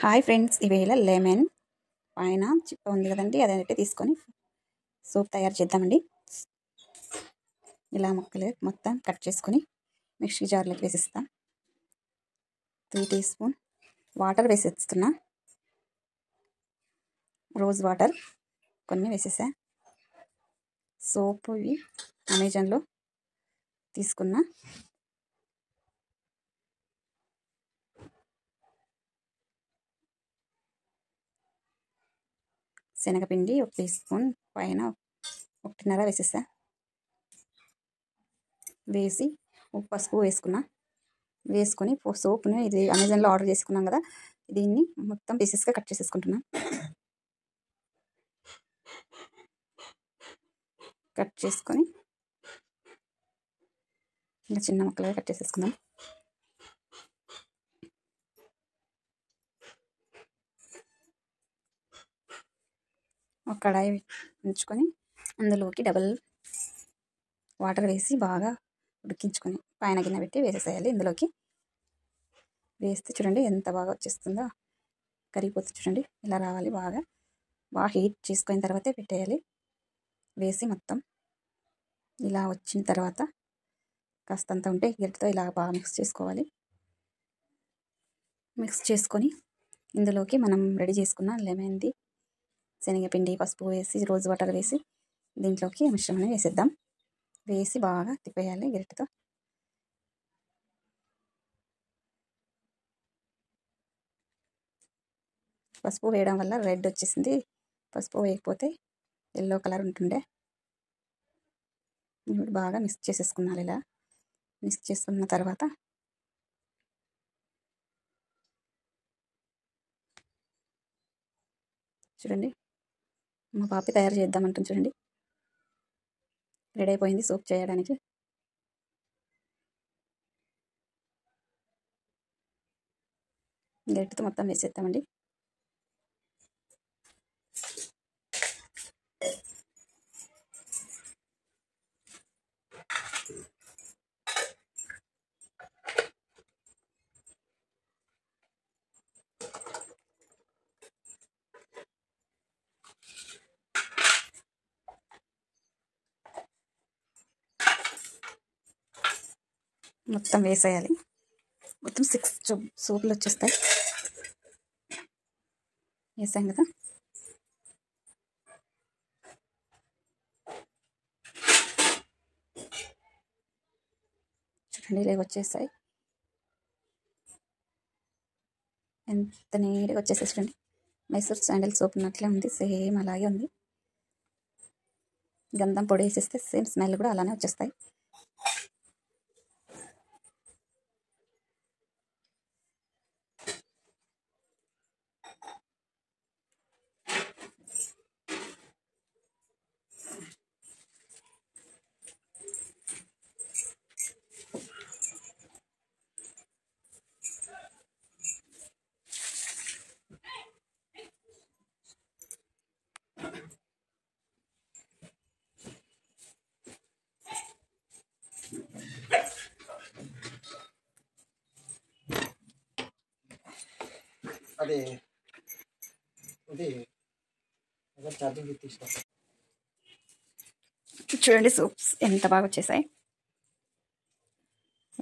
Hi friends, ఈవేళ lemon పైన చిప్ప ఉంది కదండి, అదైతే తీసుకొని సూప్ తయారు చేద్దామండి. ఇలా ముక్కలు మొత్తం కట్ చేసుకొని మిక్సీ జార్లోకి వేసిస్తా. 3 టీ స్పూన్ వాటర్ వేసేస్తున్నా. రోజ్ వాటర్ కొన్ని వేసేసా. సోపు ఇవి అమెజాన్లో తీసుకున్నా. శనగపిండి 1 టీ స్పూన్ పైన 1.5 వేసేసా. వేసి పసుపు వేసుకున్నా. వేసుకొని సోప్ని ఇది అమెజాన్లో ఆర్డర్ చేసుకున్నాం కదా, దీన్ని మొత్తం పీసెస్గా కట్ చేసేసుకుంటున్నా. కట్ చేసుకొని ఇంకా చిన్న ముక్కలుగా కట్ చేసేసుకుందాం. ఒక కడాయి ఉంచుకొని అందులోకి డబల్ వాటర్ వేసి బాగా ఉడికించుకొని పైన గిన్నె పెట్టి వేసేసేయాలి. ఇందులోకి వేస్తే చూడండి ఎంత బాగా వచ్చేస్తుందో, కరిగిపోతుంది చూడండి. ఇలా రావాలి. బాగా హీట్ చేసుకున్న తర్వాతే పెట్టేయాలి. వేసి మొత్తం ఇలా వచ్చిన తర్వాత కాస్తంత ఉంటే గరిటెతో ఇలా బాగా మిక్స్ చేసుకోవాలి. మిక్స్ చేసుకొని ఇందులోకి మనం రెడీ చేసుకున్న లెమన్ది, శనగపిండి, పసుపు వేసి రోజ్ వాటర్ వేసి దీంట్లోకి మిశ్రమాన్ని వేసేద్దాం. వేసి బాగా తిప్పేయాలి గరిటెతో. పసుపు వేయడం వల్ల రెడ్ వచ్చేసింది. పసుపు వేయకపోతే ఎల్లో కలర్ ఉంటుండే. ఇప్పుడు బాగా మిక్స్ చేసేసుకున్నాను. ఇలా మిక్స్ చేసుకున్న తర్వాత చూడండి, మా పాపి తయారు చేద్దామంటుంది చూడండి. రెడీ అయిపోయింది సూప్ చేయడానికి. గరిటెతో మొత్తం వేసేద్దామండి. మొత్తం వేసేయాలి. మొత్తం 6 సూపులు వచ్చేస్తాయి. వేసాం కదా. చూడండి ఇలా వచ్చేస్తాయి. ఎంత నీట్గా వచ్చేసాయి చూడండి. మైసూర్ శాండిల్ సోప్ ఉన్నట్లే ఉంది, సేమ్ అలాగే ఉంది. గంధం పొడి వేసేస్తే సేమ్ స్మెల్ కూడా అలానే వచ్చేస్తాయి. అదే ఛార్జింగ్ తీసుకో. చూడండి సూప్స్ ఎంత బాగా వచ్చేసాయి.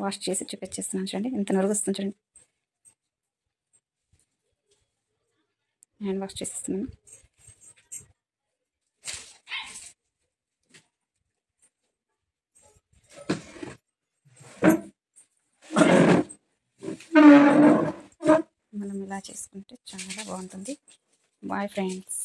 వాష్ చేసి చూపించేస్తున్నాను చూడండి. ఎంత నలుగు వస్తుంది చూడండి. హ్యాండ్ వాష్ చేసేస్తున్నాను. మనం ఇలా చేసుకుంటే చాలా బాగుంటుంది. Bye friends.